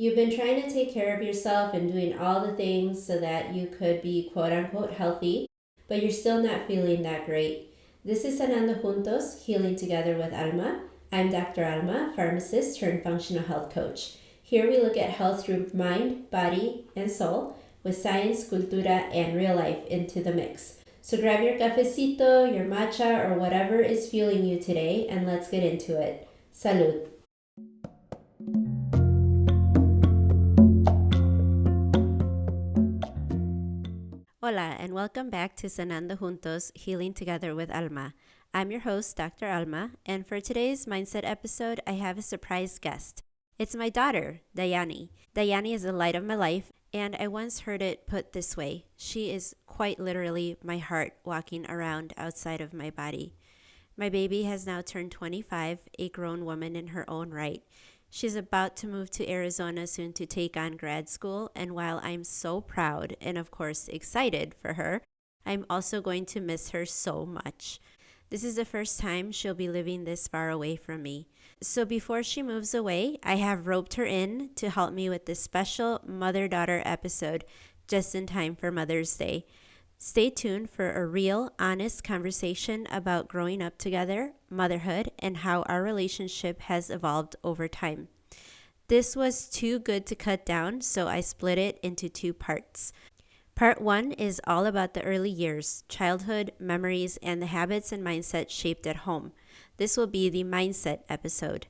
You've been trying to take care of yourself and doing all the things so that you could be quote unquote healthy, but you're still not feeling that great. This is Sanando Juntos, Healing Together with Alma. I'm Dr. Alma, pharmacist turned functional health coach. Here we look at health through mind, body, and soul with science, cultura, and real life into the mix. So grab your cafecito, your matcha, or whatever is fueling you today, and let's get into it. Salud. Hola, and welcome back to Sanando Juntos, Healing Together with Alma. I'm your host, Dr. Alma, and for today's Mindset episode, I have a surprise guest. It's my daughter, Dayani. Dayani is the light of my life, and I once heard it put this way: she is quite literally my heart walking around outside of my body. My baby has now turned 25, a grown woman in her own right. She's about to move to Arizona soon to take on grad school, and while I'm so proud and of course excited for her, I'm also going to miss her so much. This is the first time she'll be living this far away from me. So before she moves away, I have roped her in to help me with this special mother-daughter episode just in time for Mother's Day. Stay tuned for a real, honest conversation about growing up together, motherhood, and how our relationship has evolved over time. This was too good to cut down, so I split it into two parts. Part 1 is all about the early years, childhood, memories, and the habits and mindset shaped at home. This will be the mindset episode.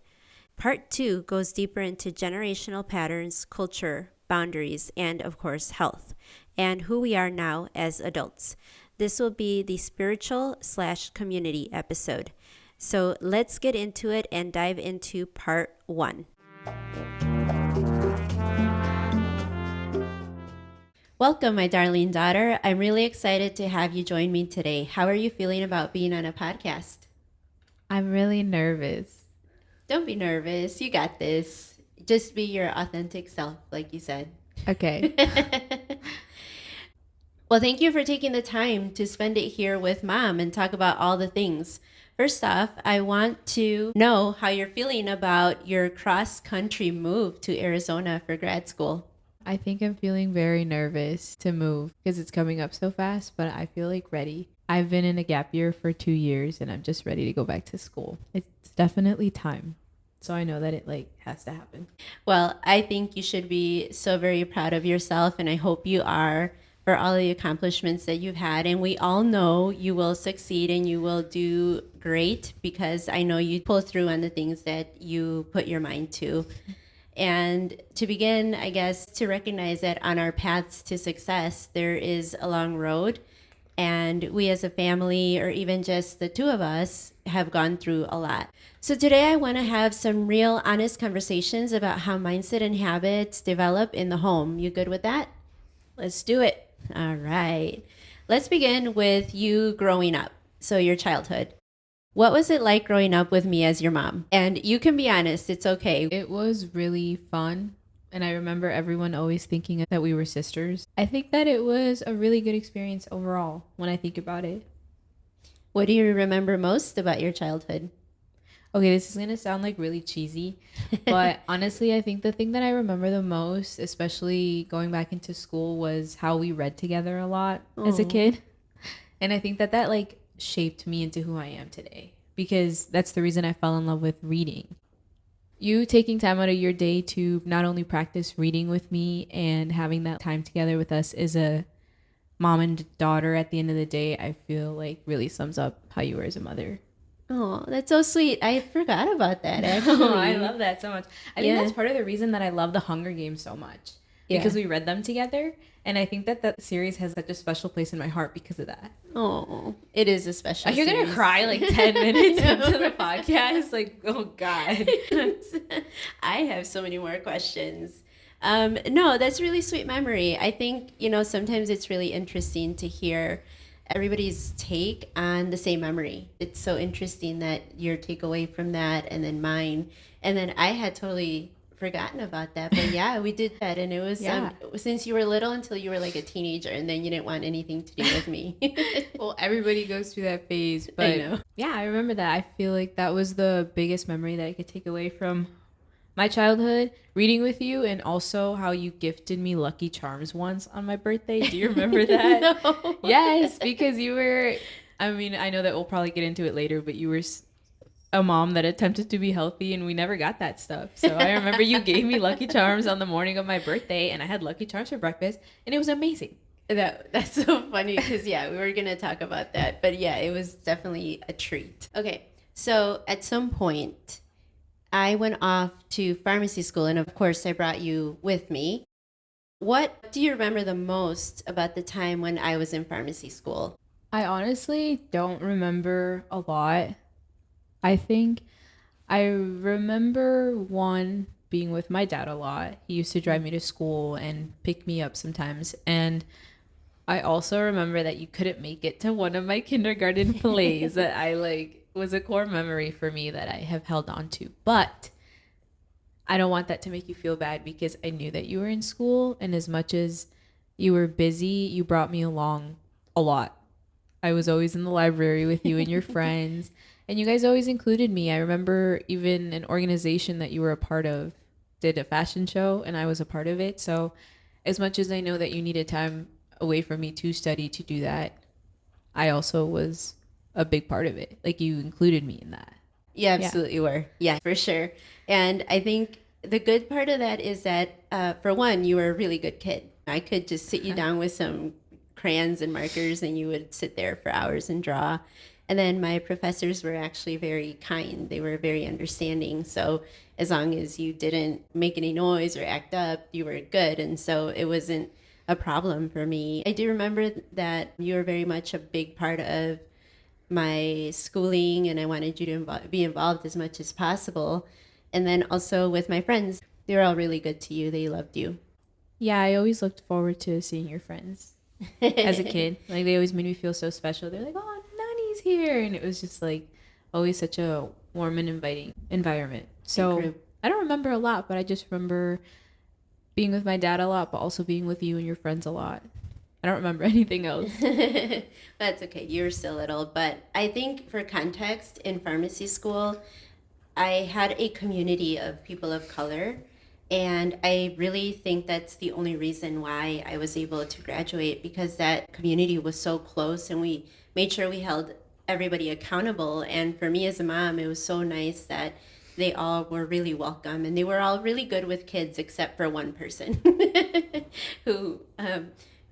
Part 2 goes deeper into generational patterns, culture, boundaries, and of course, health, and who we are now as adults. This will be the spiritual/community episode. So let's get into it and dive into part 1. Welcome, my darling daughter. I'm really excited to have you join me today. How are you feeling about being on a podcast? I'm really nervous. Don't be nervous. You got this. Just be your authentic self, like you said. Okay. Well, thank you for taking the time to spend it here with Mom and talk about all the things. First off, I want to know how you're feeling about your cross-country move to Arizona for grad school. I think I'm feeling very nervous to move because it's coming up so fast, but I feel like ready. I've been in a gap year for 2 years and I'm just ready to go back to school. It's definitely time. So I know that it has to happen. Well, I think you should be so very proud of yourself, and I hope you are, for all the accomplishments that you've had. And we all know you will succeed and you will do great because I know you pull through on the things that you put your mind to. And to begin, I guess, to recognize that on our paths to success, there is a long road. And we as a family, or even just the two of us, have gone through a lot. So today I want to have some real honest conversations about how mindset and habits develop in the home. You good with that? Let's do it. All right. Let's begin with you growing up. So your childhood. What was it like growing up with me as your mom? And you can be honest, it's okay. It was really fun. And I remember everyone always thinking that we were sisters. I think that it was a really good experience overall when I think about it. What do you remember most about your childhood? Okay, this is going to sound really cheesy, but honestly, I think the thing that I remember the most, especially going back into school, was how we read together a lot as a kid. And I think that shaped me into who I am today because that's the reason I fell in love with reading. You taking time out of your day to not only practice reading with me and having that time together with us as a mom and daughter at the end of the day, I feel really sums up how you were as a mother. Oh, that's so sweet. I forgot about that, actually. Oh, I love that so much. I think that's part of the reason that I love the Hunger Games so much. Because we read them together. And I think that series has such a special place in my heart because of that. Oh, it is a special You're series. going to cry 10 minutes into the podcast. Oh, God. I have so many more questions. No, that's really sweet memory. I think, sometimes it's really interesting to hear everybody's take on the same memory. It's so interesting that your takeaway from that and then mine. And then I had totally forgotten about that, but yeah, we did that, and it was since you were little until you were a teenager, and then you didn't want anything to do with me. Well, everybody goes through that phase, but I remember that. I feel like that was the biggest memory that I could take away from my childhood reading with you, and also how you gifted me Lucky Charms once on my birthday. Do you remember that? No. Yes, because you were, I mean, I know that we'll probably get into it later, but you were a mom that attempted to be healthy, and we never got that stuff. So I remember you gave me Lucky Charms on the morning of my birthday, and I had Lucky Charms for breakfast, and it was amazing. That's so funny because yeah, we were gonna talk about that, but yeah, it was definitely a treat. Okay, so at some point, I went off to pharmacy school, and of course, I brought you with me. What do you remember the most about the time when I was in pharmacy school? I honestly don't remember a lot. I think I remember one being with my dad a lot. He used to drive me to school and pick me up sometimes. And I also remember that you couldn't make it to one of my kindergarten plays that I like was a core memory for me that I have held on to. But I don't want that to make you feel bad because I knew that you were in school, and as much as you were busy, you brought me along a lot. I was always in the library with you and your friends, and you guys always included me. I remember even an organization that you were a part of did a fashion show, and I was a part of it. So, as much as I know that you needed time away from me to study to do that, I also was a big part of it. Like, you included me in that. You Yeah. absolutely were. Yeah, for sure. And I think the good part of that is that, for one, you were a really good kid. I could just sit you down with some crayons and markers, and you would sit there for hours and draw. And then my professors were actually very kind. They were very understanding. So as long as you didn't make any noise or act up, you were good. And so it wasn't a problem for me. I do remember that you were very much a big part of my schooling, and I wanted you to be involved as much as possible. And then also with my friends, they were all really good to you. They loved you. Yeah, I always looked forward to seeing your friends as a kid. Like, they always made me feel so special. They're like, oh, Nani's here. And it was just like always such a warm and inviting environment. So I don't remember a lot, but I just remember being with my dad a lot, but also being with you and your friends a lot. I don't remember anything else. That's okay. You're still little. But I think for context, in pharmacy school, I had a community of people of color. And I really think that's the only reason why I was able to graduate, because that community was so close and we made sure we held everybody accountable. And for me as a mom, it was so nice that they all were really welcome, and they were all really good with kids except for one person who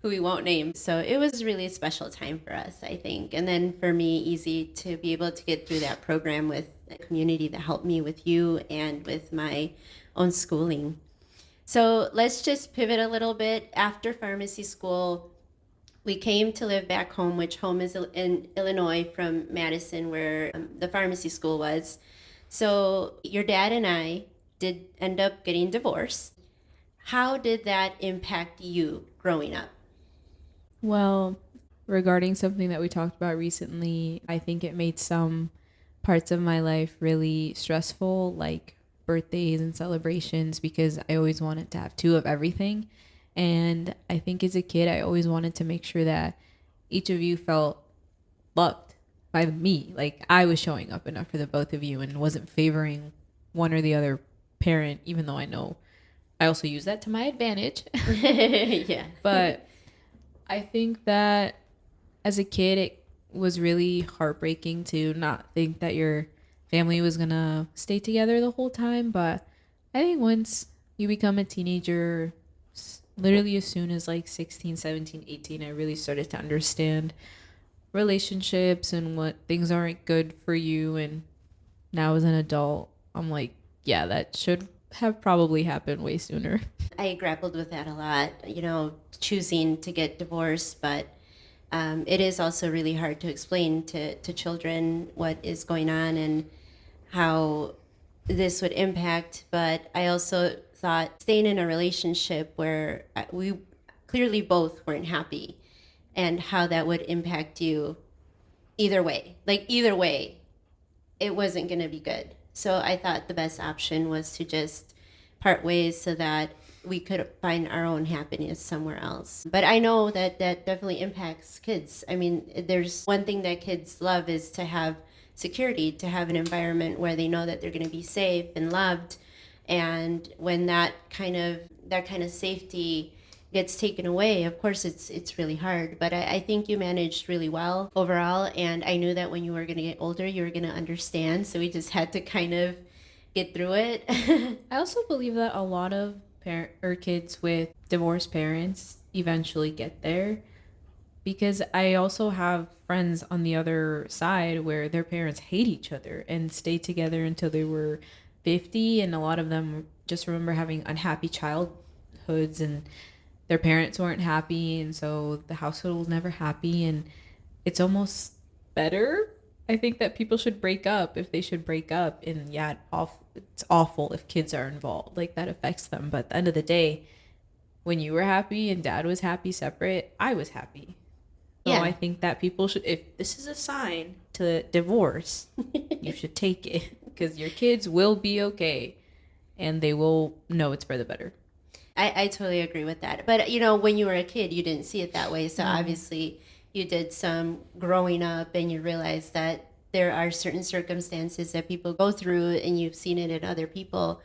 who we won't name. So it was really a special time for us, I think. And then for me, easy to be able to get through that program with a community that helped me with you and with my own schooling. So let's just pivot a little bit. After pharmacy school, we came to live back home, which home is in Illinois from Madison, where the pharmacy school was. So your dad and I did end up getting divorced. How did that impact you growing up? Well, regarding something that we talked about recently, I think it made some parts of my life really stressful, like birthdays and celebrations, because I always wanted to have two of everything. And I think as a kid, I always wanted to make sure that each of you felt loved by me. Like, I was showing up enough for the both of you and wasn't favoring one or the other parent, even though I know I also use that to my advantage. Yeah. But I think that as a kid, it was really heartbreaking to not think that your family was going to stay together the whole time. But I think once you become a teenager, literally as soon as like 16, 17, 18, I really started to understand relationships and what things aren't good for you. And now as an adult, I'm like, yeah, that should have probably happened way sooner. I grappled with that a lot, choosing to get divorced, but it is also really hard to explain to children what is going on and how this would impact. But I also thought staying in a relationship where we clearly both weren't happy, and how that would impact you either way. Like, either way, it wasn't going to be good. So I thought the best option was to just part ways so that we could find our own happiness somewhere else. But I know that that definitely impacts kids. I mean, there's one thing that kids love is to have security, to have an environment where they know that they're going to be safe and loved. And when that kind of safety gets taken away, of course it's really hard. But I think you managed really well overall, and I knew that when you were going to get older you were going to understand, so we just had to kind of get through it. I also believe that a lot of parent or kids with divorced parents eventually get there, because I also have friends on the other side where their parents hate each other and stayed together until they were 50, and a lot of them just remember having unhappy childhoods and their parents weren't happy, and so the household was never happy. And it's almost better, I think, that people should break up if they should break up. And yeah, it's awful if kids are involved, like that affects them, but at the end of the day, when you were happy and dad was happy separate, I was happy. So Yeah. I think that people should, if this is a sign to divorce, you should take it, because your kids will be okay and they will know it's for the better. I totally agree with that. But when you were a kid, you didn't see it that way. So obviously, you did some growing up, and you realized that there are certain circumstances that people go through, and you've seen it in other people,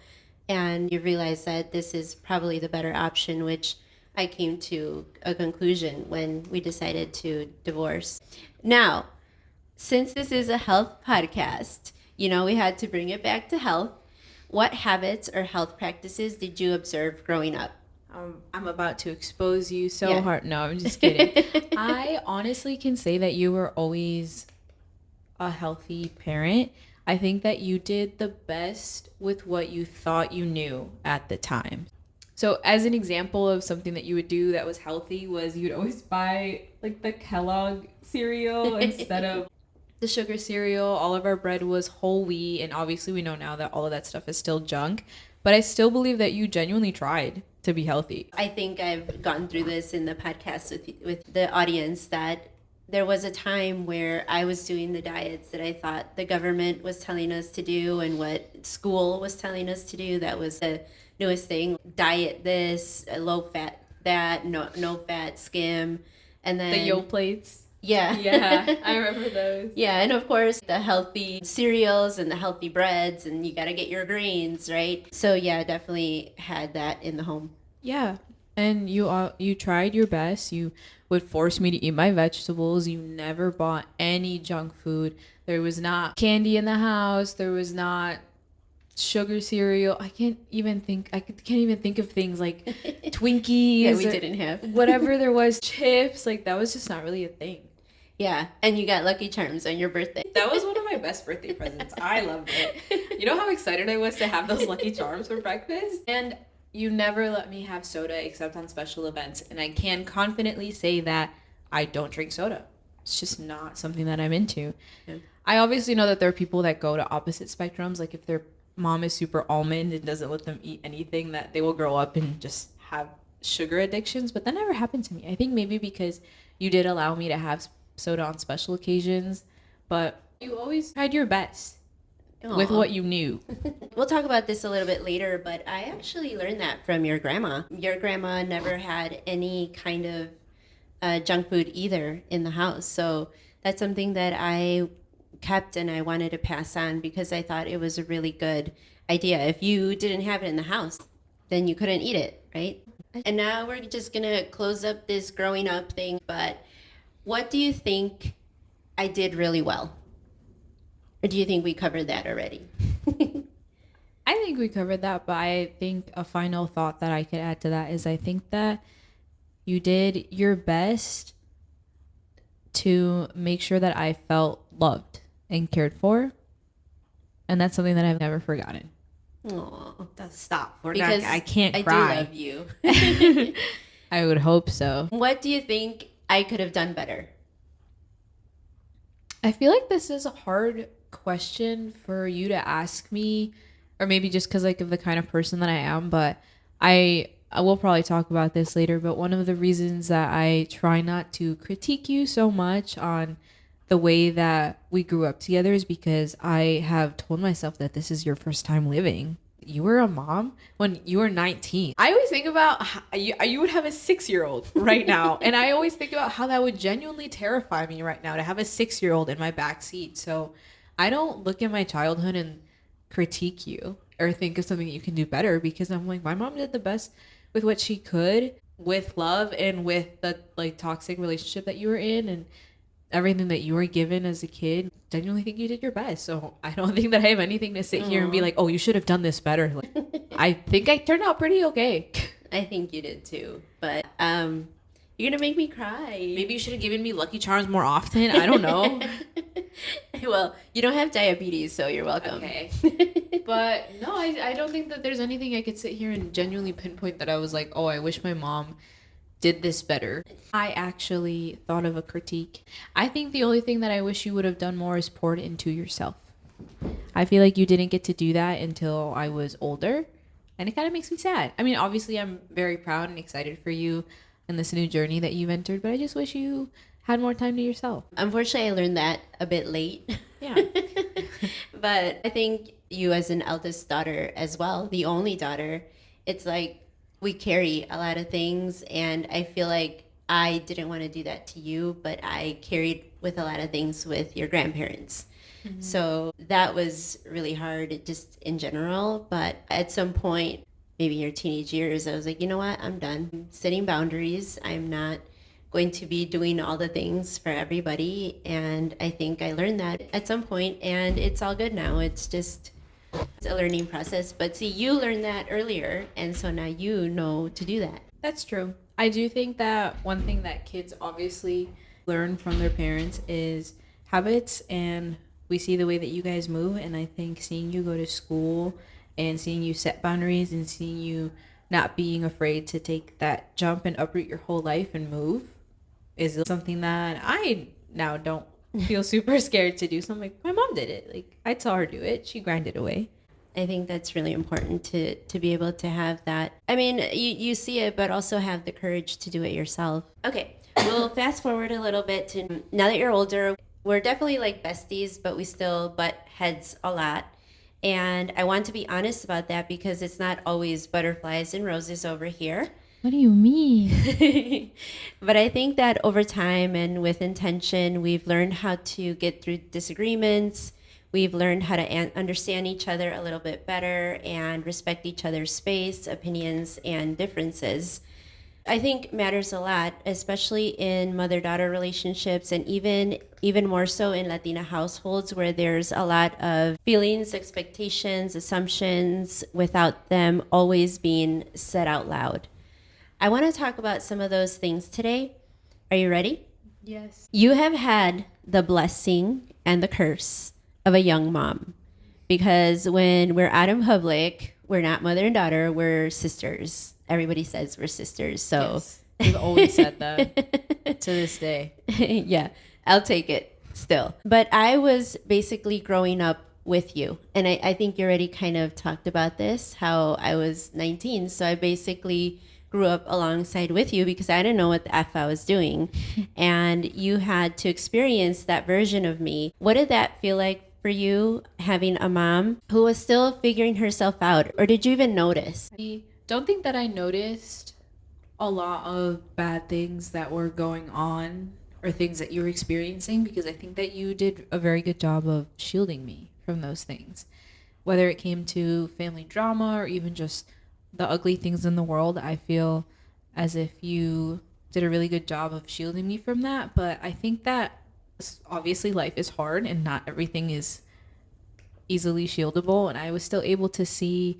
and you realize that this is probably the better option, which I came to a conclusion when we decided to divorce. Now, since this is a health podcast, we had to bring it back to health. What habits or health practices did you observe growing up? I'm about to expose you so Yeah. hard. No, I'm just kidding. I honestly can say that you were always a healthy parent. I think that you did the best with what you thought you knew at the time. So as an example of something that you would do that was healthy was you'd always buy like the Kellogg cereal instead of the sugar cereal. All of our bread was whole wheat, and obviously we know now that all of that stuff is still junk, but I still believe that you genuinely tried to be healthy. I think I've gone through this in the podcast with the audience, that there was a time where I was doing the diets that I thought the government was telling us to do and what school was telling us to do. That was the newest thing. Diet this, low fat that, no fat skim, and then The yo plates. Yeah. Yeah, I remember those. Yeah, and of course the healthy cereals and the healthy breads, and you got to get your greens, right? So yeah, definitely had that in the home. Yeah. And you tried your best. You would force me to eat my vegetables. You never bought any junk food. There was not candy in the house. There was not sugar cereal. Can't even think of things like Twinkies. Yeah, we didn't have. Whatever there was, chips. Like that was just not really a thing. Yeah, and you got Lucky Charms on your birthday. That was one of my best birthday presents. I loved it. You know how excited I was to have those Lucky Charms for breakfast? And you never let me have soda except on special events. And I can confidently say that I don't drink soda. It's just not something that I'm into. Yeah. I obviously know that there are people that go to opposite spectrums. Like if their mom is super almond and doesn't let them eat anything, that they will grow up and just have sugar addictions. But that never happened to me. I think maybe because you did allow me to have soda on special occasions, but you always tried your best. Aww. With what you knew. We'll talk about this a little bit later, but I actually learned that from your grandma. Your grandma never had any kind of junk food either in the house. So that's something that I kept and I wanted to pass on, because I thought it was a really good idea. If you didn't have it in the house, then you couldn't eat it, right? And now we're just going to close up this growing up thing, but what do you think I did really well? Or do you think we covered that already? I think we covered that, but I think a final thought that I could add to that is I think that you did your best to make sure that I felt loved and cared for. And that's something that I've never forgotten. Aww. Stop. I can't cry. I do love you. I would hope so. What do you think I could have done better? I feel like this is a hard question for you to ask me, or maybe just because like of the kind of person that I am, but I will probably talk about this later, but one of the reasons that I try not to critique you so much on the way that we grew up together is because I have told myself that this is your first time living. You were a mom when you were 19. I always think about how you would have a 6-year-old right now. And I always think about how that would genuinely terrify me right now to have a 6-year-old in my back seat. So I don't look at my childhood and critique you or think of something that you can do better, because I'm like, my mom did the best with what she could, with love and with the like toxic relationship that you were in and everything that you were given as a kid. Genuinely think you did your best. So I don't think that I have anything to sit here and be like, oh, you should have done this better. Like, I think I turned out pretty okay. I think you did too. But you're gonna make me cry. Maybe you should have given me Lucky Charms more often. I don't know. Well, you don't have diabetes, so you're welcome. Okay. But no, I don't think that there's anything I could sit here and genuinely pinpoint that I was like, oh, I wish my mom did this better. I actually thought of a critique. I think the only thing that I wish you would have done more is poured into yourself. I feel like you didn't get to do that until I was older, and it kind of makes me sad. I mean, obviously, I'm very proud and excited for you and this new journey that you've entered, but I just wish you had more time to yourself. Unfortunately, I learned that a bit late. Yeah. But I think you, as an eldest daughter as well, the only daughter, it's like we carry a lot of things, and I feel like I didn't want to do that to you, but I carried with a lot of things with your grandparents. Mm-hmm. So that was really hard just in general. But at some point, maybe in your teenage years, I was like, you know what? I'm done setting boundaries. I'm not going to be doing all the things for everybody. And I think I learned that at some point, and it's all good now. It's a learning process. But see, you learned that earlier, and so now you know to do that. That's true. I do think that one thing that kids obviously learn from their parents is habits, and we see the way that you guys move. And I think seeing you go to school and seeing you set boundaries and seeing you not being afraid to take that jump and uproot your whole life and move is something that I now don't feel super scared to do. So I'm like, my mom did it. Like, I saw her do it. She grinded away. I think that's really important to be able to have that. I mean, you see it, but also have the courage to do it yourself. Okay, we'll fast forward a little bit to now that you're older. We're definitely like besties, but we still butt heads a lot. And I want to be honest about that because it's not always butterflies and roses over here. What do you mean? But I think that over time and with intention, we've learned how to get through disagreements. We've learned how to understand each other a little bit better and respect each other's space, opinions, and differences. I think matters a lot, especially in mother-daughter relationships, and even more so in Latina households where there's a lot of feelings, expectations, assumptions without them always being said out loud. I want to talk about some of those things today. Are you ready? Yes. You have had the blessing and the curse of a young mom, because when we're out in public, we're not mother and daughter, we're sisters. Everybody says we're sisters. So yes. We've always said that to this day. Yeah, I'll take it still. But I was basically growing up with you. And I think you already kind of talked about this, how I was 19. So I basically grew up alongside with you because I didn't know what the F I was doing. And you had to experience that version of me. What did that feel like for you, having a mom who was still figuring herself out? Or did you even notice? I don't think that I noticed a lot of bad things that were going on or things that you were experiencing, because I think that you did a very good job of shielding me from those things. Whether it came to family drama or even just the ugly things in the world, I feel as if you did a really good job of shielding me from that. But I think that obviously life is hard and not everything is easily shieldable, and I was still able to see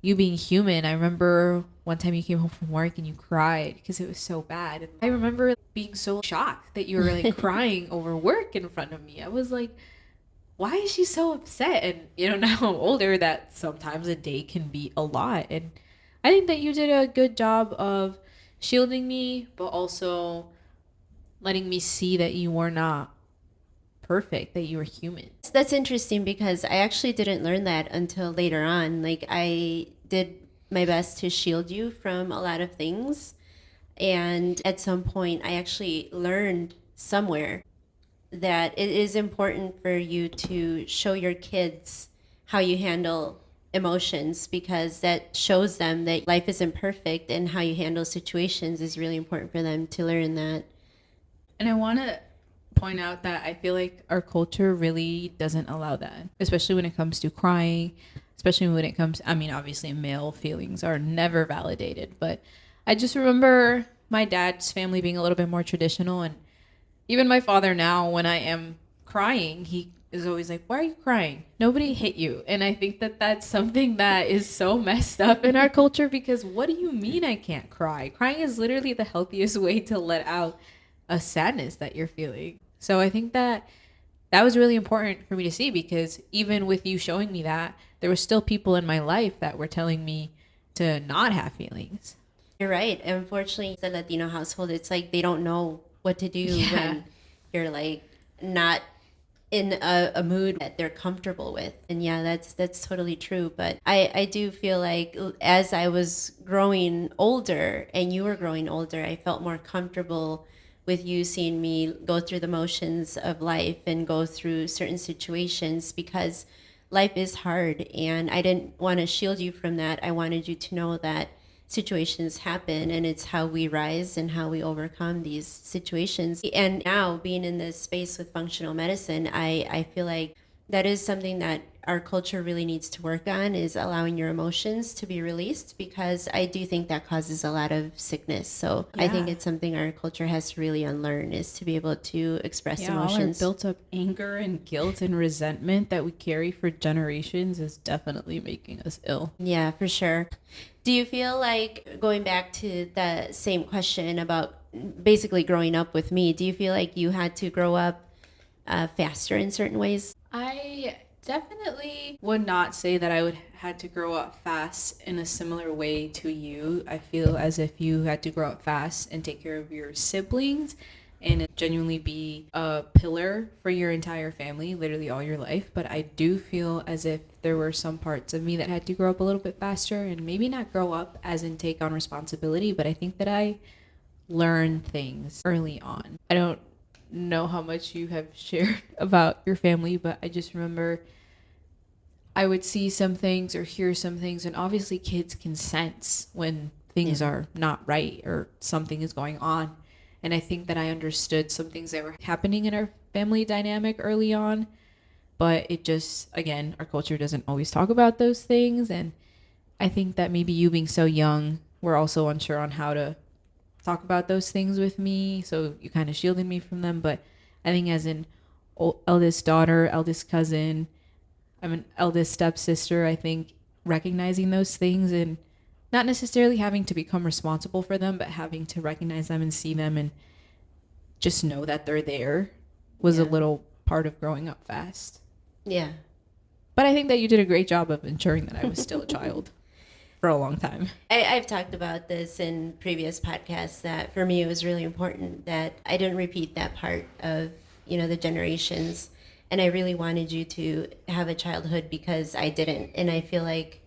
you being human. I remember one time you came home from work and you cried because it was so bad. And I remember being so shocked that you were like crying over work in front of me. I was like, why is she so upset? And now I'm older, that sometimes a day can be a lot. And I think that you did a good job of shielding me, but also letting me see that you were not perfect, that you were human. That's interesting because I actually didn't learn that until later on. Like, I did my best to shield you from a lot of things. And at some point, I actually learned somewhere that it is important for you to show your kids how you handle emotions, because that shows them that life isn't perfect, and how you handle situations is really important for them to learn that. And I want to point out that I feel like our culture really doesn't allow that, especially when it comes to crying, especially when it comes, I mean, obviously male feelings are never validated, but I just remember my dad's family being a little bit more traditional. And even my father now, when I am crying, he is always like, why are you crying? Nobody hit you. And I think that that's something that is so messed up in our culture, because what do you mean I can't cry? Crying is literally the healthiest way to let out a sadness that you're feeling. So I think that that was really important for me to see, because even with you showing me that, there were still people in my life that were telling me to not have feelings. You're right. Unfortunately, the Latino household, it's like they don't know what to do when you're like not in a mood that they're comfortable with. And yeah, that's totally true. But I do feel like as I was growing older and you were growing older, I felt more comfortable with you seeing me go through the motions of life and go through certain situations, because life is hard and I didn't want to shield you from that. I wanted you to know that situations happen and it's how we rise and how we overcome these situations. And now being in this space with functional medicine, I feel like that is something that our culture really needs to work on, is allowing your emotions to be released, because I do think that causes a lot of sickness. So I think it's something our culture has to really unlearn, is to be able to express emotions. All our built up anger and guilt and resentment that we carry for generations is definitely making us ill. Yeah, for sure. Do you feel like, going back to the same question about basically growing up with me, do you feel like you had to grow up faster in certain ways? I definitely would not say that I would had to grow up fast in a similar way to you. I feel as if you had to grow up fast and take care of your siblings and genuinely be a pillar for your entire family, literally all your life. But I do feel as if there were some parts of me that had to grow up a little bit faster, and maybe not grow up as in take on responsibility, but I think that I learned things early on. I don't know how much you have shared about your family, but I just remember I would see some things or hear some things, and obviously kids can sense when things are not right or something is going on. And I think that I understood some things that were happening in our family dynamic early on, but it just, again, our culture doesn't always talk about those things. And I think that maybe you being so young, we're also unsure on how to talk about those things with me, so you kind of shielded me from them. But I think as an eldest daughter, eldest cousin, I'm an eldest stepsister, I think recognizing those things and not necessarily having to become responsible for them, but having to recognize them and see them and just know that they're there was a little part of growing up fast. Yeah. But I think that you did a great job of ensuring that I was still a child for a long time. I've talked about this in previous podcasts, that for me it was really important that I didn't repeat that part of, the generations. And I really wanted you to have a childhood, because I didn't. And I feel like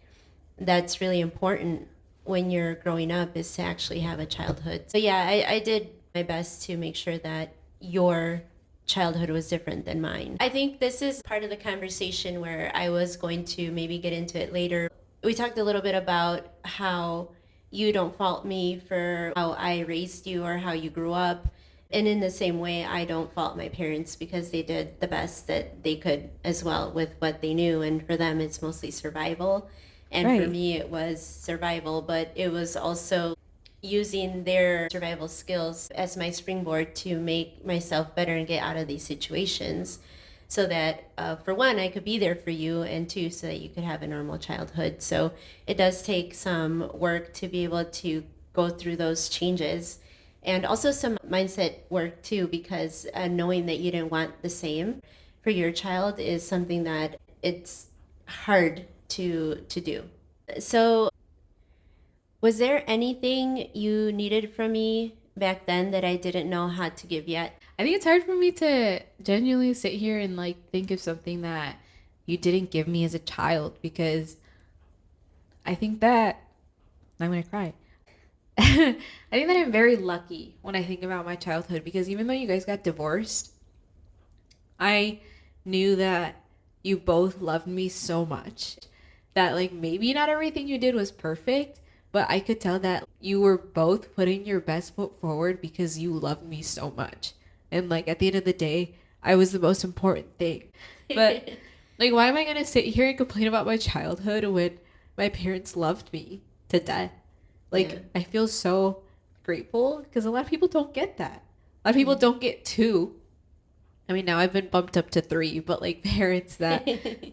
that's really important when you're growing up, is to actually have a childhood. So yeah, I did my best to make sure that your childhood was different than mine. I think this is part of the conversation where I was going to maybe get into it later. We talked a little bit about how you don't fault me for how I raised you or how you grew up. And in the same way, I don't fault my parents, because they did the best that they could as well with what they knew. And for them, it's mostly survival. And for me, it was survival, but it was also using their survival skills as my springboard to make myself better and get out of these situations, so that for one, I could be there for you, and two, so that you could have a normal childhood. So it does take some work to be able to go through those changes, and also some mindset work too, because knowing that you didn't want the same for your child is something that it's hard to do. So was there anything you needed from me back then that I didn't know how to give yet? I think it's hard for me to genuinely sit here and think of something that you didn't give me as a child, because I think that I'm going to cry. I think that I'm very lucky when I think about my childhood, because even though you guys got divorced, I knew that you both loved me so much that maybe not everything you did was perfect, but I could tell that you were both putting your best foot forward because you loved me so much. And at the end of the day, I was the most important thing. But Like, why am I going to sit here and complain about my childhood when my parents loved me to death? Like, Yeah. I feel so grateful because a lot of people don't get that. A lot of people don't get two. I mean, now I've been bumped up to three, but like parents that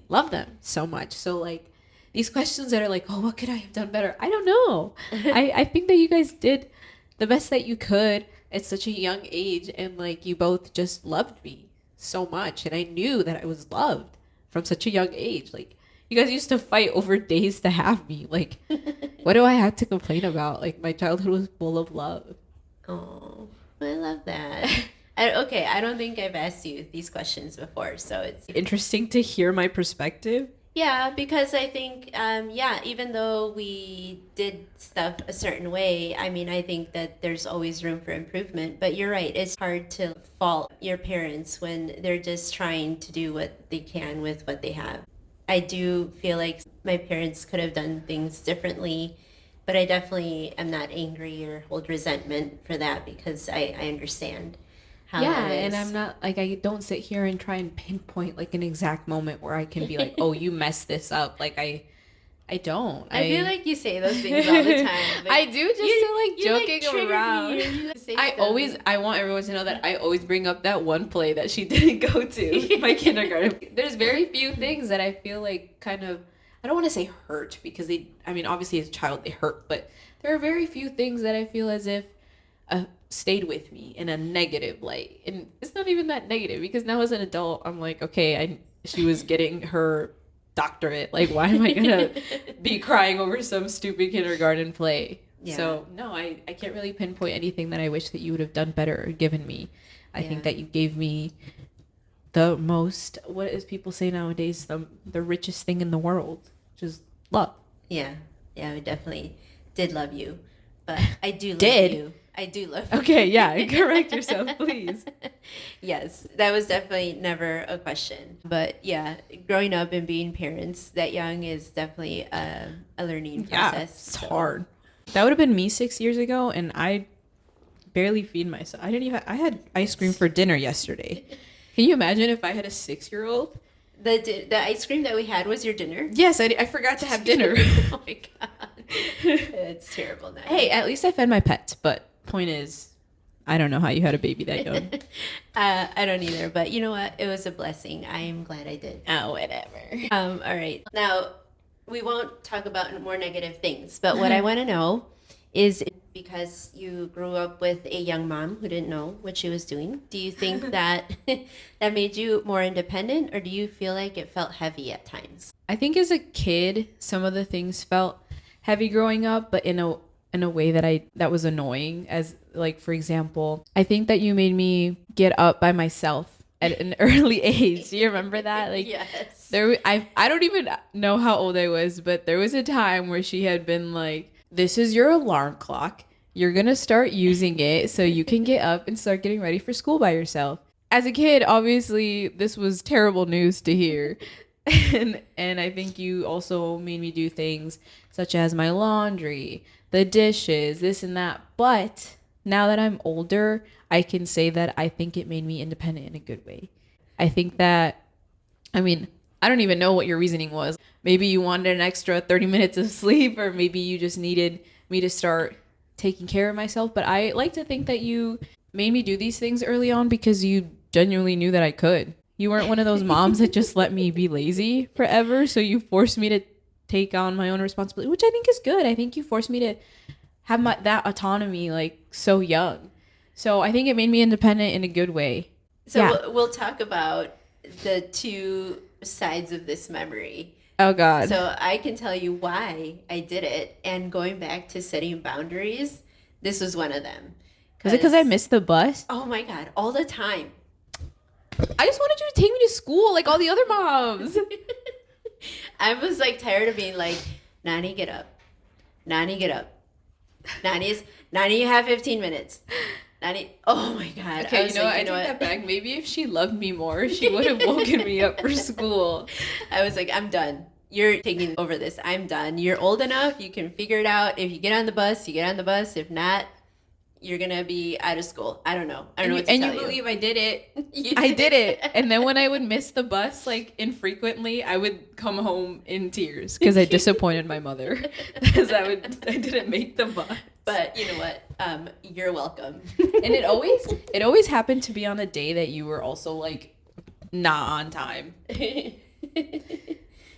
love them so much. So like these questions that are like, oh, what could I have done better? I don't know. I think that you guys did the best that you could at such a young age, and like you both just loved me so much, and I knew that I was loved from such a young age. Like you guys used to fight over days to have me. Like what do I have to complain about? Like my childhood was full of love. Oh, I love that. Okay, I don't think I've asked you these questions before, so it's Interesting to hear my perspective. yeah, because I think yeah, even though we did stuff a certain way, I mean, I think that there's always room for improvement. But you're right, it's hard to fault your parents when they're just trying to do what they can with what they have. I do feel like my parents could have done things differently, but I definitely am not angry or hold resentment for that because I understand how Yeah, that and is. I'm not like I don't sit here and try and pinpoint like an exact moment where I can be like, "Oh, you messed this up." Like I don't. I feel like you say those things all the time. I Like, do just to like joking trigger me, around. or you say I stuff. always I want everyone to know that I always bring up that one play that she didn't go to my kindergarten. There's very few things that I feel like kind of I don't want to say hurt because they I mean obviously as a child they hurt, but there are very few things that I feel as if stayed with me in a negative light, and it's not even that negative because now as an adult I'm like, okay, she was getting her doctorate, like why am I gonna be crying over some stupid kindergarten play? Yeah. So no, I can't really pinpoint anything that I wish that you would have done better or given me. I Yeah. think that you gave me the most, what is people say nowadays, the richest thing in the world, which is love. Yeah, yeah, I definitely did love you, but I do love Did? you. I do love you. Okay, yeah, correct yourself, please. Yes, that was definitely never a question. But yeah, growing up and being parents that young is definitely a learning process. It's so- hard. That would have been me 6 years ago, and I barely feed myself. I had ice cream for dinner yesterday. Can you imagine if I had a 6-year-old? The ice cream that we had was your dinner? Yes, I forgot to have dinner. Oh my god. It's terrible now. Hey, at least I fed my pets, but point is, I don't know how you had a baby that young. I don't either, but you know what? It was a blessing. I am glad I did. Oh, whatever. All right. Now, we won't talk about more negative things, but what I want to know is because you grew up with a young mom who didn't know what she was doing, do you think that that made you more independent, or do you feel like it felt heavy at times? I think as a kid, some of the things felt heavy growing up, but in a way that was annoying. As like, for example, I think that you made me get up by myself at an early age. Do you remember that? Like, Yes. I don't even know how old I was, but there was a time where she had been like, "This is your alarm clock. You're gonna start using it so you can get up and start getting ready for school by yourself." As a kid, obviously, this was terrible news to hear. And I think you also made me do things such as my laundry, the dishes, this and that. But now that I'm older, I can say that I think it made me independent in a good way. I think that, I mean, I don't even know what your reasoning was. Maybe you wanted an extra 30 minutes of sleep, or maybe you just needed me to start taking care of myself. But I like to think that you made me do these things early on because you genuinely knew that I could. You weren't one of those moms that just let me be lazy forever. So you forced me to take on my own responsibility, which I think is good. I think you forced me to have that autonomy like so young. So I think it made me independent in a good way. So Yeah. we'll talk about the two sides of this memory. Oh God. So I can tell you why I did it. And going back to setting boundaries, this was one of them. Was it because I missed the bus? Oh my God, all the time. I just wanted you to take me to school like all the other moms. I was like tired of being like, Nani, get up. Nani, get up. Nani, you have 15 minutes. Nani, oh my God. Okay, you know what? I you know take what? that back. Maybe if she loved me more, she would have woken me up for school. I was like, I'm done. You're taking over this. I'm done. You're old enough. You can figure it out. If you get on the bus, you get on the bus. If not, you're gonna be out of school. I don't know what to tell you. And you believe I did it. I did it. And then when I would miss the bus, like, infrequently, I would come home in tears because I disappointed my mother because I didn't make the bus. But you know what? You're welcome. And it always happened to be on a day that you were also, like, not on time.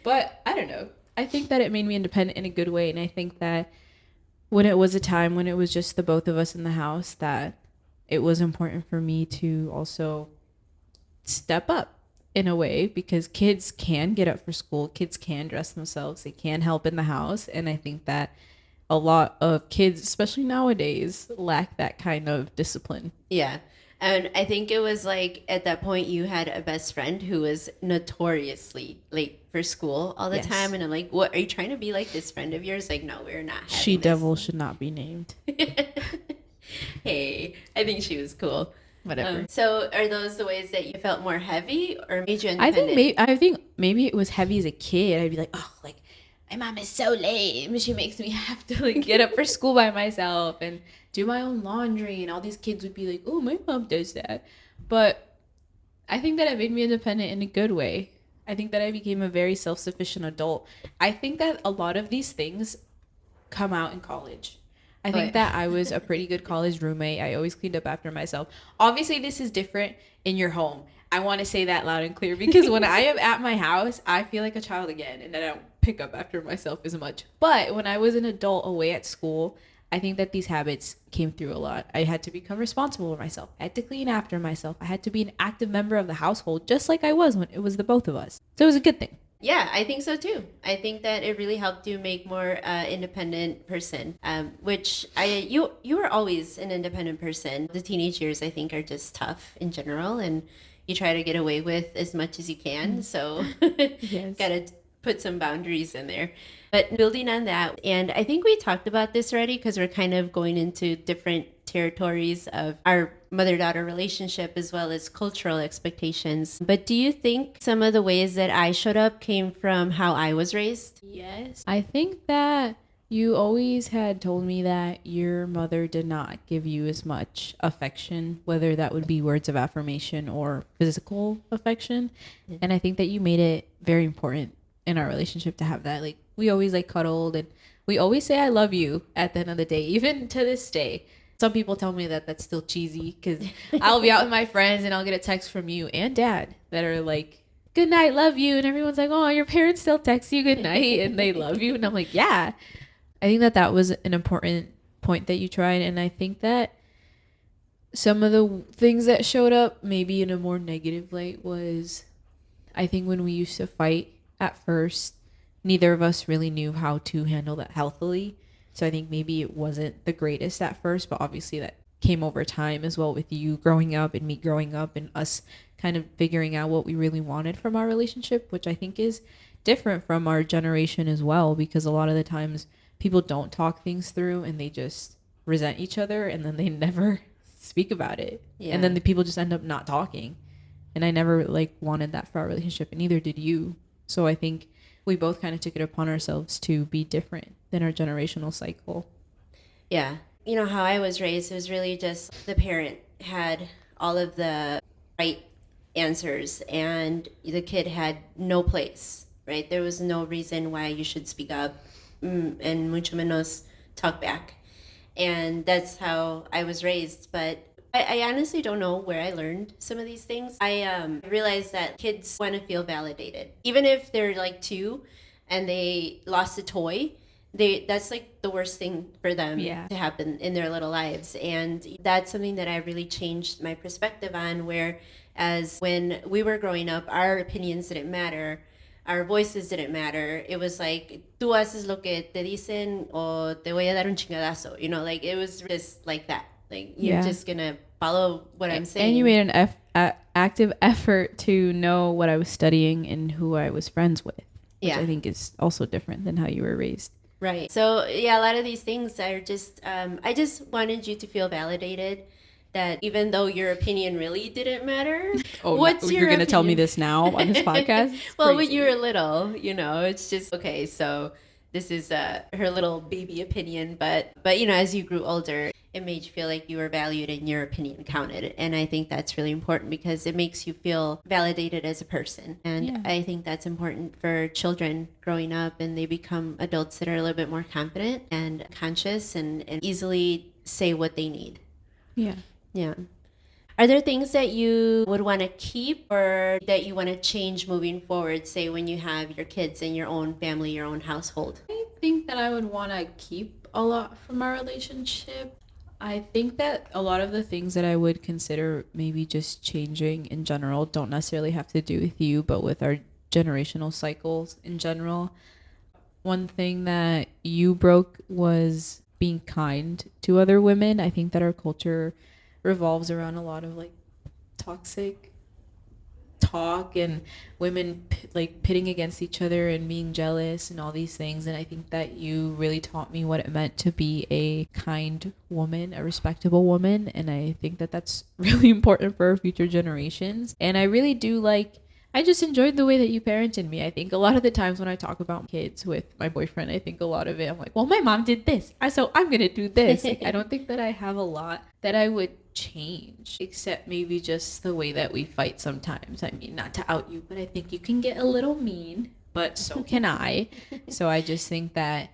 But I don't know. I think that it made me independent in a good way. And I think that when it was a time when it was just the both of us in the house, that it was important for me to also step up in a way, because kids can get up for school. Kids can dress themselves. They can help in the house. And I think that a lot of kids, especially nowadays, lack that kind of discipline. Yeah. And I think it was like at that point you had a best friend who was notoriously late for school all the time. And I'm like, what, are you trying to be like this friend of yours? Like, no, we're not. She devil should not be named. Hey, I think she was cool. Whatever. So are those the ways that you felt more heavy or made you independent? I think maybe it was heavy as a kid. I'd be like, oh, like, my mom is so lame. She makes me have to, like, get up for school by myself and do my own laundry. And all these kids would be like, oh, my mom does that. But I think that it made me independent in a good way. I think that I became a very self-sufficient adult. I think that a lot of these things come out in college. I think that I was a pretty good college roommate. I always cleaned up after myself. Obviously, this is different in your home. I want to say that loud and clear, because when I am at my house, I feel like a child again, and I don't pick up after myself as much. But when I was an adult away at school, I think that these habits came through a lot. I had to become responsible for myself. I had to clean after myself. I had to be an active member of the household, just like I was when it was the both of us. So it was a good thing. Yeah, I think so too. I think that it really helped you make more independent person, which you were always an independent person. The teenage years, I think, are just tough in general, and you try to get away with as much as you can. So Yes. gotta put some boundaries in there. But building on that, and I think we talked about this already because we're kind of going into different territories of our mother-daughter relationship as well as cultural expectations. But do you think some of the ways that I showed up came from how I was raised? Yes. I think that you always had told me that your mother did not give you as much affection, whether that would be words of affirmation or physical affection. Yeah. And I think that you made it very important in our relationship to have that. Like, we always, like, cuddled, and we always say I love you at the end of the day, even to this day. Some people tell me that that's still cheesy, because I'll be out with my friends and I'll get a text from you and dad that are like, good night, love you. And everyone's like, oh, your parents still text you good night and they love you. And I'm like, yeah. I think that was an important point that you tried. And I think that some of the things that showed up maybe in a more negative light was, I think when we used to fight at first, neither of us really knew how to handle that healthily. So I think maybe it wasn't the greatest at first, but obviously that came over time as well, with you growing up and me growing up and us kind of figuring out what we really wanted from our relationship, which I think is different from our generation as well, because a lot of the times people don't talk things through and they just resent each other and then they never speak about it. Yeah. And then the people just end up not talking. And I never, like, wanted that for our relationship, and neither did you. So I think we both kind of took it upon ourselves to be different than our generational cycle. Yeah. You know, how I was raised, it was really just the parent had all of the right answers and the kid had no place, right? There was no reason why you should speak up and mucho menos talk back. And that's how I was raised. But I honestly don't know where I learned some of these things. I realized that kids want to feel validated. Even if they're like 2 and they lost a toy, that's like the worst thing for them to happen in their little lives. And that's something that I really changed my perspective on, whereas when we were growing up, our opinions didn't matter. Our voices didn't matter. It was like, tú haces lo que te dicen o te voy a dar un chingadazo. You know, like, it was just like that. Like, you're just going to follow what I'm saying. And you made an active effort to know what I was studying and who I was friends with, which I think is also different than how you were raised. Right. So, yeah, a lot of these things are just, I just wanted you to feel validated that even though your opinion really didn't matter. Oh, what's you're going to tell me this now on this podcast? Well, when you were little, you know, it's just, okay, so this is her little baby opinion. But, you know, as you grew older, it made you feel like you were valued and your opinion counted. And I think that's really important because it makes you feel validated as a person. And Yeah. I think that's important for children growing up, and they become adults that are a little bit more confident and conscious and easily say what they need. Yeah. Yeah. Are there things that you would want to keep or that you want to change moving forward, say when you have your kids in your own family, your own household? I think that I would want to keep a lot from our relationship. I think that a lot of the things that I would consider maybe just changing in general don't necessarily have to do with you, but with our generational cycles in general. One thing that you broke was being kind to other women. I think that our culture revolves around a lot of like toxic talk and women like pitting against each other and being jealous and all these things. And I think that you really taught me what it meant to be a kind woman, a respectable woman. And I think that that's really important for our future generations. And I really do like, I just enjoyed the way that you parented me. I think a lot of the times when I talk about kids with my boyfriend, I think a lot of it, I'm like, well, my mom did this, so I'm going to do this. Like, I don't think that I have a lot that I would change, except maybe just the way that we fight sometimes. I mean, not to out you, but I think you can get a little mean, but so can I. So I just think that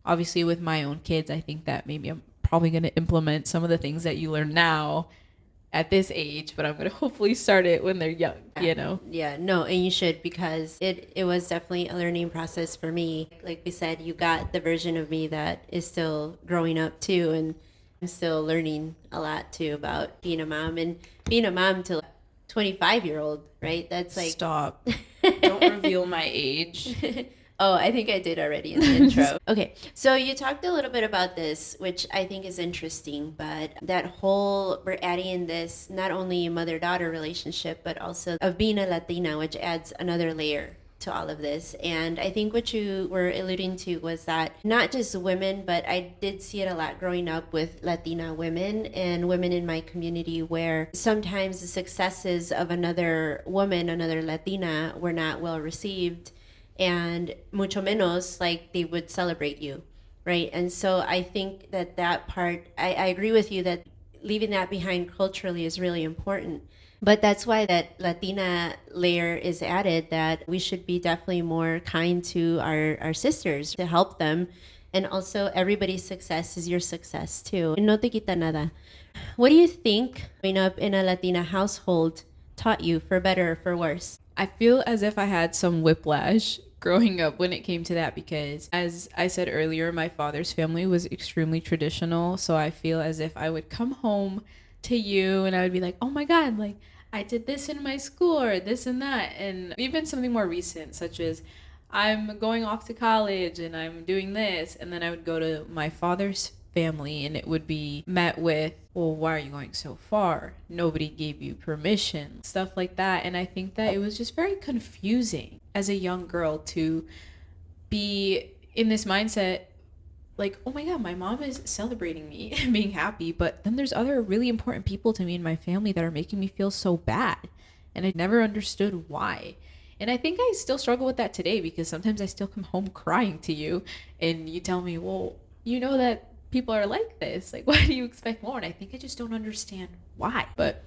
obviously with my own kids, I think that maybe I'm probably going to implement some of the things that you learn now at this age, but I'm going to hopefully start it when they're young, you know? Yeah, no, and you should, because it was definitely a learning process for me. Like we said, you got the version of me that is still growing up too, and I'm still learning a lot too about being a mom and being a mom to 25-year-old, right? That's like Stop. Don't reveal my age. Oh, I think I did already in the intro. Okay, so you talked a little bit about this, which I think is interesting, but that whole, we're adding in this not only mother-daughter relationship, but also of being a Latina, which adds another layer to all of this. And I think what you were alluding to was that not just women, but I did see it a lot growing up with Latina women and women in my community, where sometimes the successes of another woman, another Latina, were not well received, and mucho menos like they would celebrate you, right? And so I think that that part, I agree with you that leaving that behind culturally is really important. But that's why that Latina layer is added, that we should be definitely more kind to our sisters to help them. And also, everybody's success is your success too. No te quita nada. What do you think growing up in a Latina household taught you, for better or for worse? I feel as if I had some whiplash growing up when it came to that, because as I said earlier, my father's family was extremely traditional. So I feel as if I would come home to you and I would be like, oh my God, like I did this in my school or this and that. And even something more recent, such as I'm going off to college and I'm doing this. And then I would go to my father's family and it would be met with, well, why are you going so far? Nobody gave you permission, stuff like that. And I think that it was just very confusing as a young girl to be in this mindset like, oh my God, my mom is celebrating me and being happy, but then there's other really important people to me in my family that are making me feel so bad. And I never understood why. And I think I still struggle with that today, because sometimes I still come home crying to you and you tell me, well, you know that people are like this. Like, why do you expect more? And I think I just don't understand why. But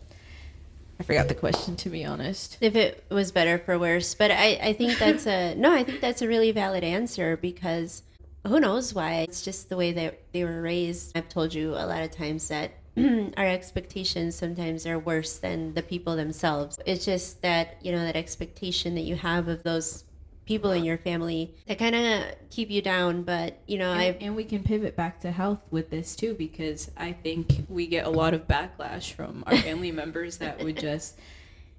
I forgot the question, to be honest. If it was better for worse. But I think that's a, no, I think that's a really valid answer, because who knows why? It's just the way that they were raised. I've told you a lot of times that our expectations sometimes are worse than the people themselves. It's just that, you know, that expectation that you have of those people in your family that kind of keep you down. But, you know, and we can pivot back to health with this too, because I think we get a lot of backlash from our family members that would just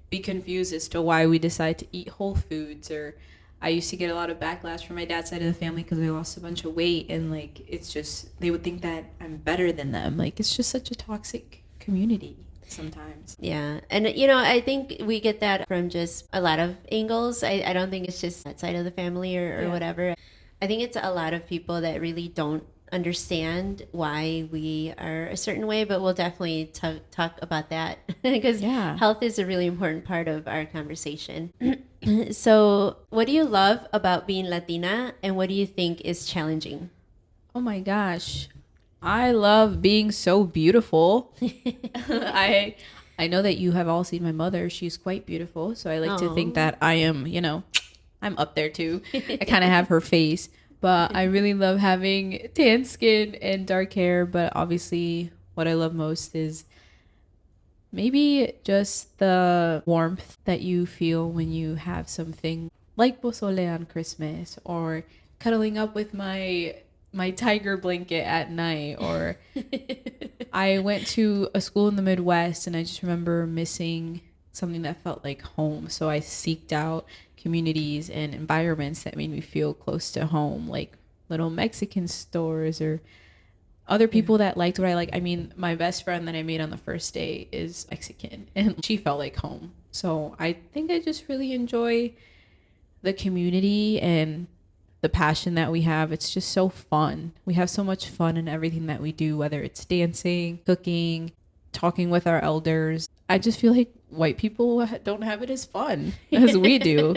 be confused as to why we decide to eat whole foods. Or I used to get a lot of backlash from my dad's side of the family because I lost a bunch of weight, and like it's just, they would think that I'm better than them. Like, it's just such a toxic community sometimes. Yeah. And, you know, I think we get that from just a lot of angles. I don't think it's just that side of the family or whatever. I think it's a lot of people that really don't understand why we are a certain way, but we'll definitely talk about that because health is a really important part of our conversation. So, what do you love about being Latina, and what do you think is challenging? Oh my gosh. I love being so beautiful. I know that you have all seen my mother. She's quite beautiful. So I like to think that I am, I'm up there too. I kind of have her face. But I really love having tan skin and dark hair. But obviously, what I love most is maybe just the warmth that you feel when you have something like pozole on Christmas, or cuddling up with my tiger blanket at night. Or I went to a school in the Midwest and I just remember missing something that felt like home. So I seeked out communities and environments that made me feel close to home, like little Mexican stores or other people that liked what I like. I mean, my best friend that I made on the first day is Mexican and she felt like home. So I think I just really enjoy the community and the passion that we have. It's just so fun. We have so much fun in everything that we do, whether it's dancing, cooking, talking with our elders. I just feel like white people don't have it as fun as we do.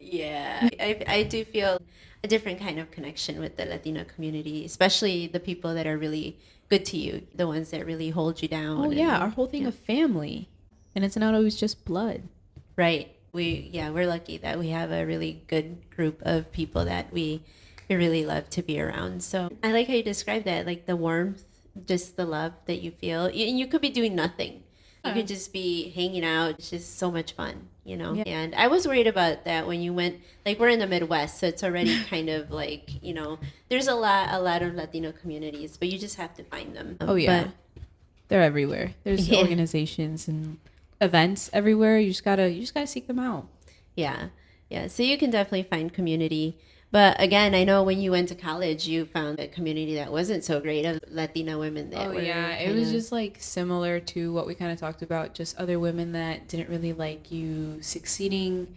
Yeah, I do feel a different kind of connection with the Latino community, especially the people that are really good to you, the ones that really hold you down. Oh yeah, our whole thing of family. And it's not always just blood. Right. We're lucky that we have a really good group of people that we really love to be around. So I like how you describe that, like the warmth, just the love that you feel. And you could be doing nothing. You could just be hanging out. It's just so much fun, you know? Yeah. And I was worried about that when you went, like we're in the Midwest, so it's already kind of like, there's a lot of Latino communities, but you just have to find them. Oh yeah. But they're everywhere. There's organizations and events everywhere. You just gotta seek them out. yeah. Yeah. So you can definitely find community. But again, I know when you went to college, you found a community that wasn't so great of Latina women that were. Yeah, it was just like similar to what we kind of talked about, just other women that didn't really like you succeeding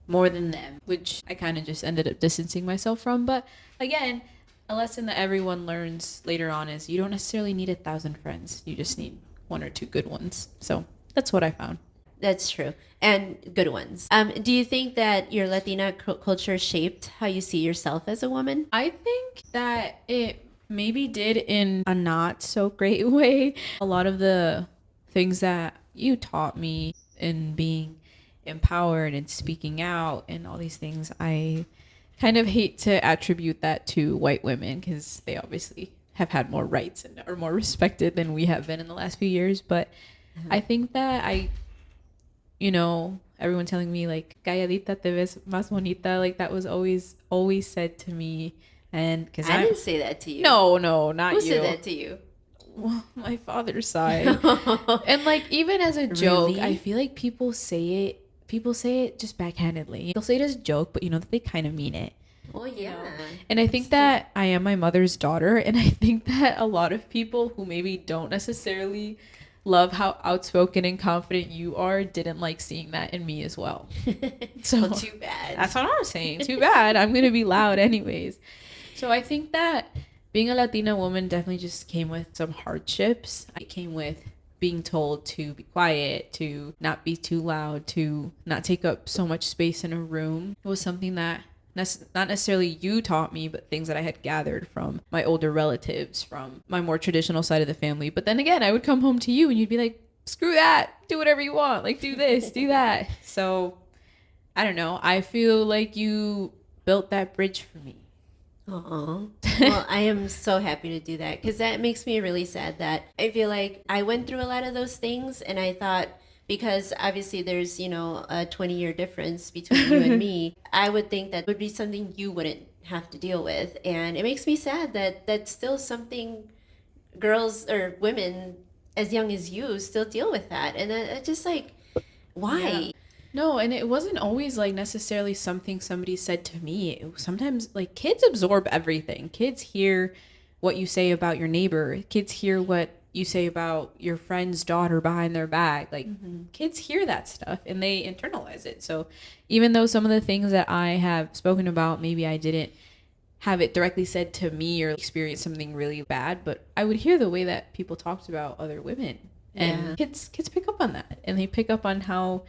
more than them, which I kind of just ended up distancing myself from. But again, a lesson that everyone learns later on is you don't necessarily need 1,000 friends. You just need one or two good ones. So that's what I found. That's true. And good ones. Do you think that your Latina culture shaped how you see yourself as a woman? I think that it maybe did in a not so great way. A lot of the things that you taught me in being empowered and speaking out and all these things, I kind of hate to attribute that to white women because they obviously have had more rights and are more respected than we have been in the last few years. But I think that everyone telling me like calladita te ves más bonita, like that was always said to me. And because I didn't say that to you. No, not Who you. said that to you? Well, my father's side. And like even as a joke, Really? I feel like people say it just backhandedly. They'll say it as a joke, but that they kind of mean it. Well, yeah. And I think that I am my mother's daughter, and I think that a lot of people who maybe don't necessarily love how outspoken and confident you are didn't like seeing that in me as well. So Well, too bad. that's what I'm saying. Too bad. I'm gonna be loud anyways. So I think that being a Latina woman definitely just came with some hardships. It came with being told to be quiet, to not be too loud, to not take up so much space in a room. It was something that not necessarily you taught me, but things that I had gathered from my older relatives, from my more traditional side of the family. But then again, I would come home to you and you'd be like, screw that, do whatever you want, like do this, do that. So I don't know. I feel like you built that bridge for me. Well, I am so happy to do that because that makes me really sad that I feel like I went through a lot of those things and I thought, because obviously there's, a 20-year difference between you and me, I would think that would be something you wouldn't have to deal with. And it makes me sad that that's still something girls or women as young as you still deal with that. And it's just like, why? Yeah. No, and it wasn't always like necessarily something somebody said to me. It was sometimes like kids absorb everything. Kids hear what you say about your neighbor. Kids hear what you say about your friend's daughter behind their back. Like kids hear that stuff and they internalize it. So even though some of the things that I have spoken about, maybe I didn't have it directly said to me or experience something really bad, but I would hear the way that people talked about other women. And kids pick up on that, and they pick up on how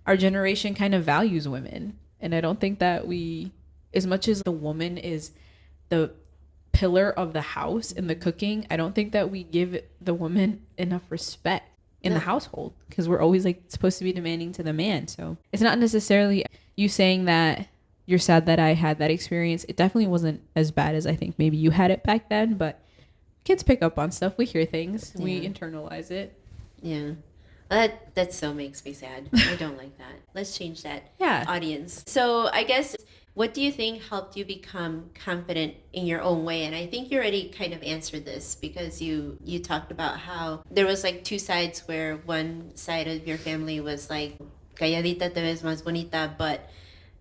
our generation kind of values women. And I don't think that we, as much as the woman is the pillar of the house in the cooking, I don't think that we give the woman enough respect in the household, because we're always like supposed to be demanding to the man. So it's not necessarily you saying that you're sad that I had that experience. It definitely wasn't as bad as I think maybe you had it back then, but kids pick up on stuff. We hear things. Yeah. We internalize it. Yeah. That so makes me sad. I don't like that. Let's change that. Yeah. Audience. So I guess, what do you think helped you become confident in your own way? And I think you already kind of answered this, because you talked about how there was like two sides, where one side of your family was like, calladita te ves más bonita, but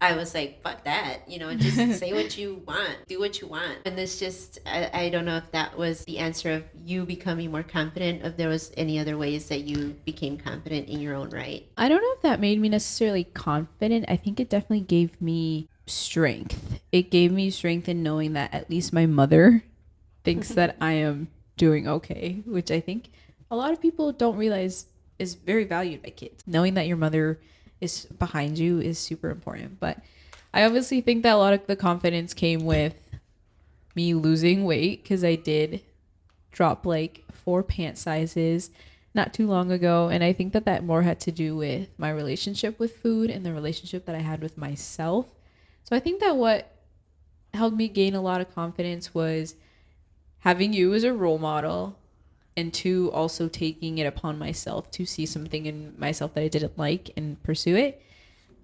I was like, fuck that, just say what you want, do what you want. And it's just, I don't know if that was the answer of you becoming more confident, if there was any other ways that you became confident in your own right. I don't know if that made me necessarily confident. I think it definitely gave me strength. It gave me strength in knowing that at least my mother thinks that I am doing okay, which I think a lot of people don't realize is very valued by kids. Knowing that your mother is behind you is super important. But I obviously think that a lot of the confidence came with me losing weight, because I did drop like 4 pant sizes not too long ago. And I think that more had to do with my relationship with food and the relationship that I had with myself. So I think that what helped me gain a lot of confidence was having you as a role model, and 2, also taking it upon myself to see something in myself that I didn't like and pursue it.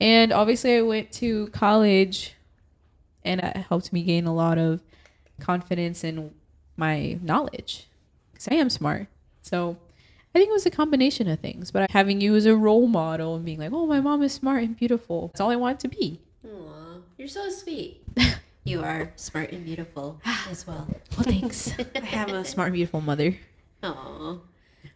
And obviously I went to college, and it helped me gain a lot of confidence in my knowledge, because I am smart. So I think it was a combination of things, but having you as a role model and being like, oh, my mom is smart and beautiful. That's all I want to be. Aw, you're so sweet. You are smart and beautiful as well. Well, thanks. I have a smart and beautiful mother. Oh,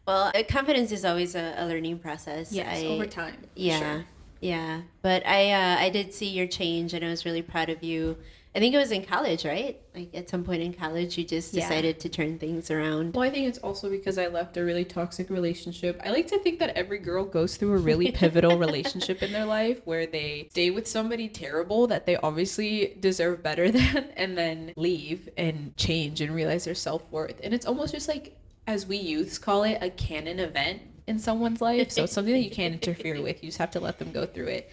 well, confidence is always a learning process. Yes, over time. Yeah, sure. Yeah. But I did see your change, and I was really proud of you. I think it was in college, right? Like at some point in college, you just decided to turn things around. Well, I think it's also because I left a really toxic relationship. I like to think that every girl goes through a really pivotal relationship in their life, where they stay with somebody terrible that they obviously deserve better than, and then leave and change and realize their self-worth. And it's almost just like, as we youths call it, a canon event in someone's life. So it's something that you can't interfere with. You just have to let them go through it.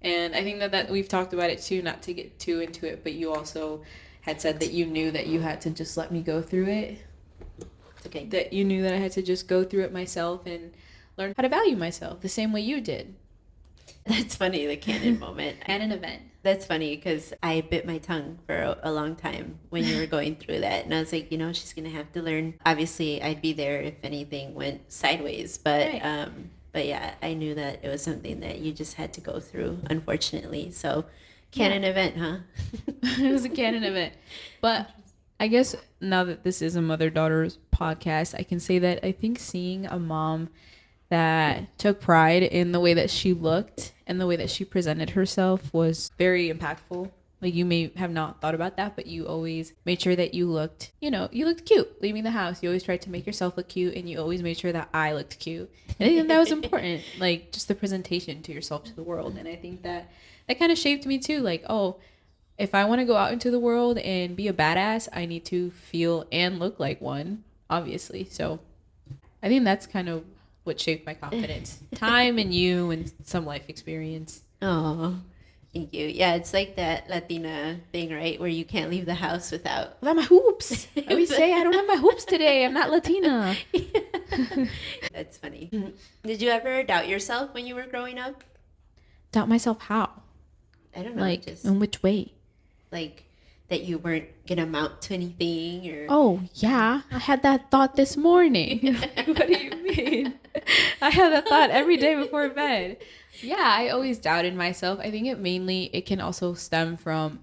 And I think that we've talked about it too, not to get too into it, but you also had said that you knew that you had to just let me go through it. It's okay. That you knew that I had to just go through it myself and learn how to value myself the same way you did. That's funny, the canon moment. Canon event. That's funny, because I bit my tongue for a long time when you were going through that. And I was like, she's going to have to learn. Obviously, I'd be there if anything went sideways. But right. But yeah, I knew that it was something that you just had to go through, unfortunately. So canon event, huh? It was a canon event. But I guess now that this is a mother-daughter podcast, I can say that I think seeing a mom that took pride in the way that she looked and the way that she presented herself was very impactful. Like, you may have not thought about that, but you always made sure that you looked cute leaving the house. You always tried to make yourself look cute, and you always made sure that I looked cute. And I think that was important, like just the presentation to yourself to the world. And I think that kind of shaped me too. Like, oh, if I want to go out into the world and be a badass, I need to feel and look like one, obviously. So I think that's kind of what shaped my confidence. Time and you and some life experience. Oh, thank you. Yeah, it's like that Latina thing, right? Where you can't leave the house without my hoops. I always say, I don't have my hoops today. I'm not Latina. That's funny. Did you ever doubt yourself when you were growing up? Doubt myself how? I don't know. Like, in which way? Like, that you weren't gonna amount to anything, or... Oh, yeah. I had that thought this morning. What do you mean? I have that thought every day before bed. Yeah, I always doubted myself. I think it can also stem from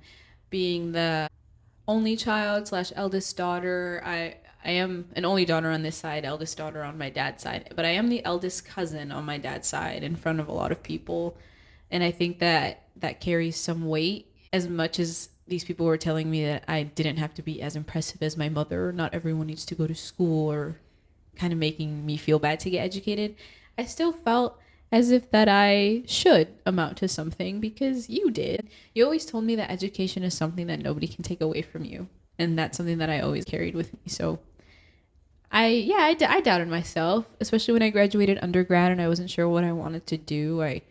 being the only child / eldest daughter. I am an only daughter on this side, eldest daughter on my dad's side, but I am the eldest cousin on my dad's side in front of a lot of people. And I think that carries some weight. As much as these people were telling me that I didn't have to be as impressive as my mother, not everyone needs to go to school, or kind of making me feel bad to get educated, I still felt as if that I should amount to something, because you did. You always told me that education is something that nobody can take away from you. And that's something that I always carried with me. So I doubted myself, especially when I graduated undergrad and I wasn't sure what I wanted to do. I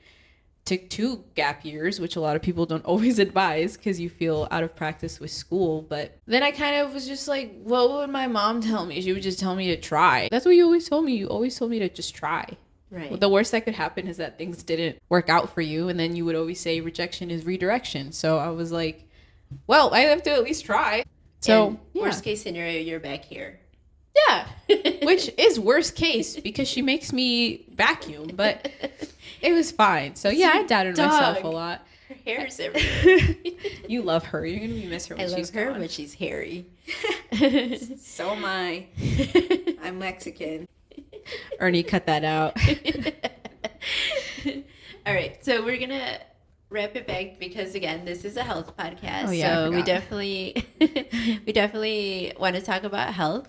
took 2 gap years, which a lot of people don't always advise because you feel out of practice with school. But then I kind of was just like, what would my mom tell me? She would just tell me to try. That's what you always told me. You always told me to just try. Right. Well, the worst that could happen is that things didn't work out for you. And then you would always say rejection is redirection. So I was like, well, I have to at least try. So worst case scenario, you're back here. Yeah, which is worst case because she makes me vacuum, but it was fine. So yeah, I doubted myself a lot. Her hair's everywhere. You love her. You're gonna miss her when she's gone. I love her, but she's hairy. So am I. I'm Mexican. Ernie, cut that out. All right, so we're gonna wrap it back because again, this is a health podcast. Oh, yeah, so we definitely want to talk about health.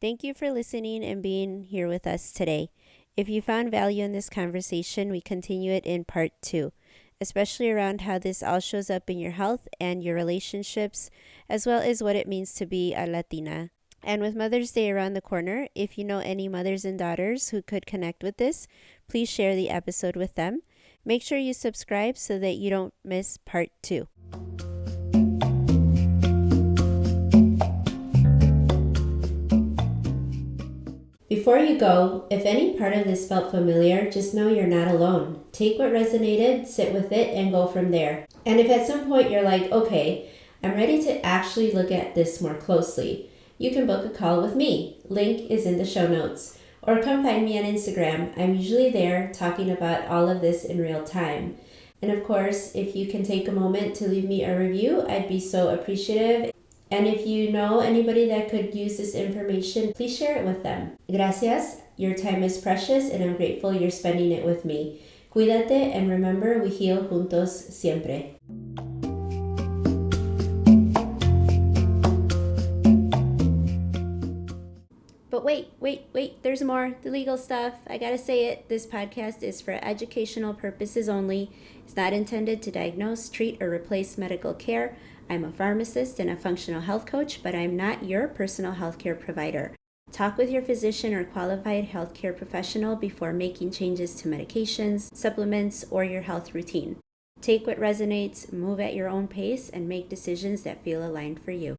Thank you for listening and being here with us today. If you found value in this conversation, we continue it in part 2, especially around how this all shows up in your health and your relationships, as well as what it means to be a Latina. And with Mother's Day around the corner, if you know any mothers and daughters who could connect with this, please share the episode with them. Make sure you subscribe so that you don't miss part 2. Before you go, if any part of this felt familiar, just know you're not alone. Take what resonated, sit with it, and go from there. And if at some point you're like, okay, I'm ready to actually look at this more closely, you can book a call with me. Link is in the show notes. Or come find me on Instagram. I'm usually there talking about all of this in real time. And of course, if you can take a moment to leave me a review, I'd be so appreciative. And if you know anybody that could use this information, please share it with them. Gracias. Your time is precious and I'm grateful you're spending it with me. Cuídate and remember, we heal juntos siempre. But wait, there's more. The legal stuff. I gotta say it. This podcast is for educational purposes only. It's not intended to diagnose, treat, or replace medical care. I'm a pharmacist and a functional health coach, but I'm not your personal healthcare provider. Talk with your physician or qualified healthcare professional before making changes to medications, supplements, or your health routine. Take what resonates, move at your own pace, and make decisions that feel aligned for you.